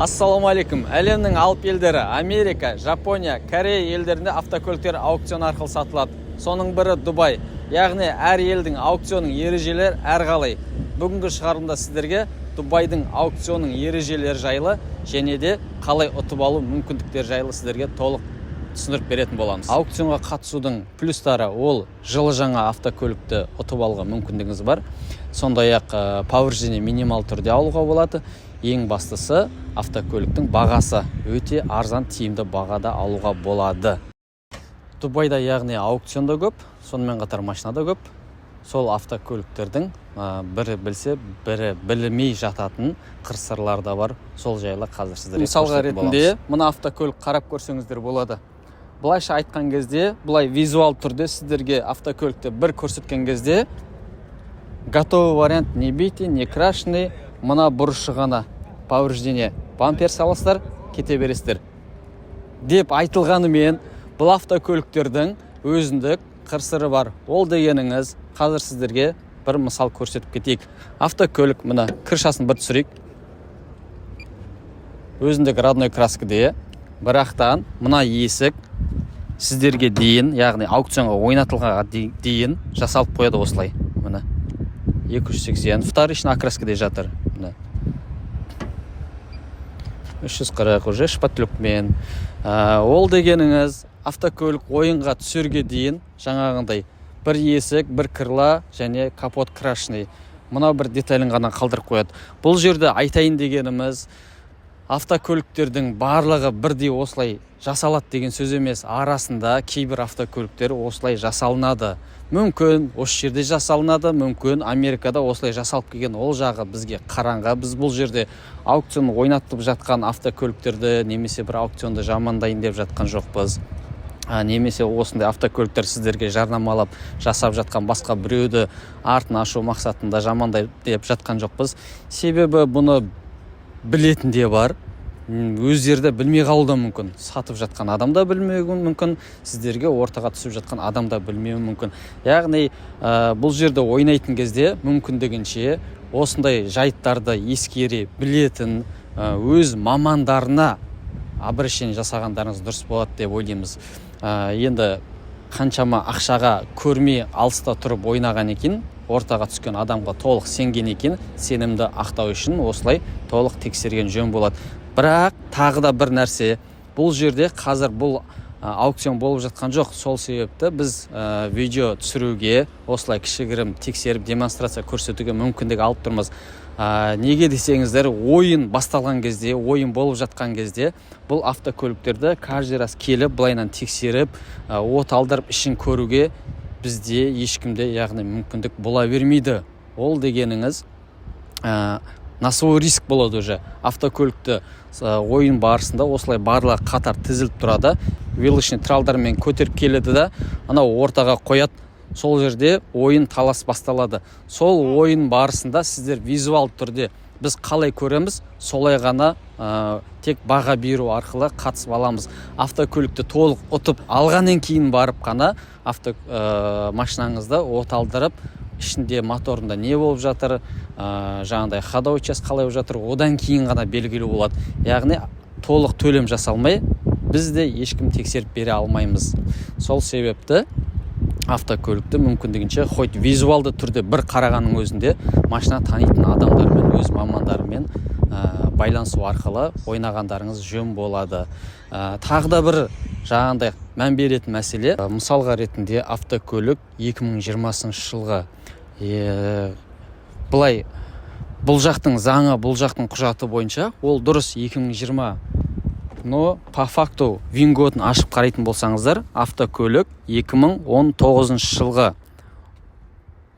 Ассаламу алейкум. Әлемнің алып елдері Америка, Жапония, Корея елдерінде автокөліктер аукцион арқылы сатылады. Соның бірі Дубай. Яғни әр елдің аукционның ережелері әрқалай. Бүгінгі шығарылымда сіздерге Дубайдың аукционның ережелері жайлы және де қалай ұтып алу мүмкіндіктері жайлы сіздерге толық түсіндіріп беретін боламыз. Аукционға қатысудың плюстары ол жылы жаңа автокөлікті ұтып алуға мүмкіндігіңіз бар. Сондай-ақ повреждение минимал түрде алуға болады. Ең бастысы автокөліктің бағасы өте арзан, тиімді бағада алуға болады. Дубайда яғни аукционда көп, сонымен қатар машинада көп. Сол автокөліктердің бірі білсе, бірі білмей жататын қыр-сырлар да бар. Сол жайлы қазір сіздерге мысалға ретінде мына автокөлік қарап көрсеңіздер болады. Былайша айтқан кезде, былай визуал түрде сіздерге автокөлікті бір көрсеткен кезде готовый вариант, не бейте, не крашеный, мына бұрышы ғана повреждение, бампер саласыздар, кете бересіздер деп айтылғанымен, бұл автокөліктердің өзіндік қыр-сыры бар. Ол дегеніңіз, қазір сіздерге бір мысал көрсетіп кетейік. Автокөлік, мына крышасын бір түсірейік. Өзіндік родной краскіде, бірақтан мына есік сіздерге дейін, яғни аукционға ойнатылғанға дейін жасалып қояды осылай. Мына 280, вторичный окраскіде жатыр. 340 уже шпатлюкмен. Ол дегеніңіз, автокөлік ойынға түсерге дейін жаңағындай бір есік, бір крыла және капот крашный. Мына бір деталін ғана қалдырып қояды. Бұл жерде айтайын дегеніміз, автокөліктердің барлығы бірдей осылай жасалады деген сөз емес. Арасында кейбір автокөліктер осылай жасалынады. Мүмкін осы жерде жасалынады, мүмкін Америкада осылай жасалып келген. Ол жағы бізге қараңғы. Біз бұл жерде аукцион ойнатылып жатқан автокөліктерді немесе бір аукционды жамандайын деп жатқан жоқпыз. Немесе осындай автокөліктер сіздерге жарнамалап жасап жатқан басқа біреуді артын ашу мақсатында жамандай деп жатқан жоқпыз. Себебі бұны білетін де бар. Өздері білмей қалуы да мүмкін. Сатып жатқан адам да білмеуі мүмкін, сіздерге ортаға түсіп жатқан адам да білмеуі мүмкін. Яғни бұл жерде ойнайтын кезде мүмкіндігінше осындай жайттарды ескере білетін өз мамандарына обращение жасағандарыңыз дұрыс болады деп ойлаймыз. Енді қаншама ақшаға көрмей алыста тұрып ойнаған екен, ортаға түскен адамға толық сенген екен, сенімді ақтау үшін осылай толық тексерген жөн болады. Бірақ тағы да бір нәрсе, бұл жерде қазір бұл аукцион болып жатқан жоқ. Сол себепті біз видео түсіруге, осылай кішігірім тексеріп демонстрация көрсетуге мүмкіндік алып тұрмыз. Неге десеңіздер, ойын басталған кезде, ойын болып жатқан кезде бұл автокөліктерді каждый раз келіп, былайынан тексеріп, от алдырып ішін көруге бізде ешкімде яғни мүмкіндік бола бермейді. Ол дегеніңіз на свой риск болады уже. Автокөлікті ойын барысында осылай барлығы қатар тізіліп тұрады. Вилочный тралдармен көтеріп келеді да, анау ортаға қояды. Сол жерде ойын талас басталады. Сол ойын барысында сіздер визуал түрде біз қалай көреміз, солай ғана тек баға беру арқылы қатысып аламыз. Автокөлікті толық ұтып алғаннан кейін барып қана машинаңызды от алдырып, ішінде моторында не болып жатыр, жаңағыдай ходовой часть қалай болып жатыр, одан кейін ғана белгілі болады. Яғни толық төлем жасалмай, біз де ешкім тексеріп бере алмаймыз. Сол себепті автокөлікті мүмкіндігінше хоть визуалды түрде бір қарағанның өзінде машина танитын адамдармен, өз мамандарымен байланысу арқылы ойнағандарыңыз жөн болады. Тағы да бір жаңағындай мән беретін мәселе, мысалға ретінде автокөлік 2020 жылғы былай бұл жақтың заңы, бұл жақтың құжаты бойынша ол дұрыс 2020. Но по факту винготын ашып қарайтын болсаңыздар, автокөлік 2019 жылғы.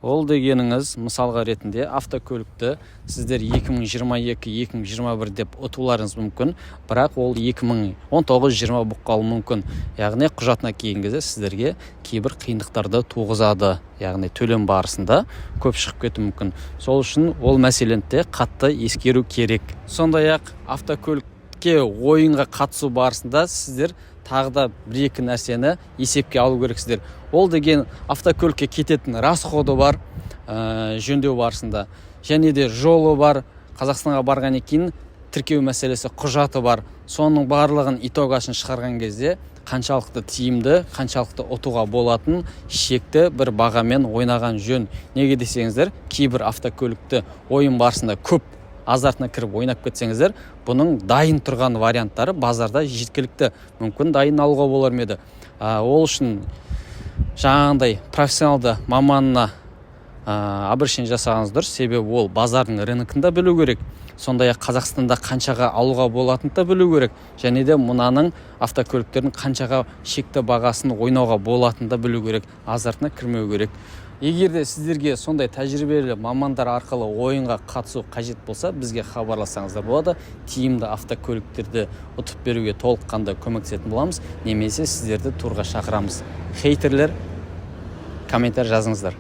Ол дегеніңіз, мысалға ретінде автокөлікті сіздер 2022-2021 деп ұтуларыңыз мүмкін, бірақ ол 2019-20 болып қалуы мүмкін. Яғни құжатына келген кезде сіздерге кейбір қиындықтарды туғызады. Яғни төлем барысында көп шығып кетуі мүмкін. Сол үшін ол мәселені де қатты ескеру керек. Сондай-ақ автокөлікке ойынға қатысу барысында сіздер тағы да бір-екі нәрсені есепке алу керексіздер. Ол деген автокөлікке кететін расходы бар, жөндеу барысында. Және де жолы бар. Қазақстанға барған екен тіркеу мәселесі, құжаты бар. Соның барлығын итогасын шығарған кезде қаншалықты тиімді, қаншалықты ұтуға болатын шекті бір бағамен ойнаған жөн. Неге десеңіздер, кейбір автокөлікті ойын барысында көп азартына кіріп ойнап кетсеңіздер, бұның дайын тұрған варианттары базарда жеткілікті. Мүмкін дайын алуға болар ма еді. Ол үшін жаңағындай профессионалды маманына обращение жасағаныңыз дұрыс. Себебі ол базардың рыногын да білу керек. Сондай-ақ Қазақстанда қаншаға алуға болатынын да білу керек. Және де мұнаның автокөліктердің қаншаға шекті бағасын ойнауға болатынын да білу керек. Азартына кірмеу керек. Егер де сіздерге сондай тәжірибелі мамандар арқылы ойынға қатысу қажет болса, бізге хабарлассаңыздар болады. Тиімді автокөліктерді ұтып беруге толыққанды көмектесетін боламыз, немесе сіздерді турға шақырамыз. Хейтерлер, комментарий жазыңыздар.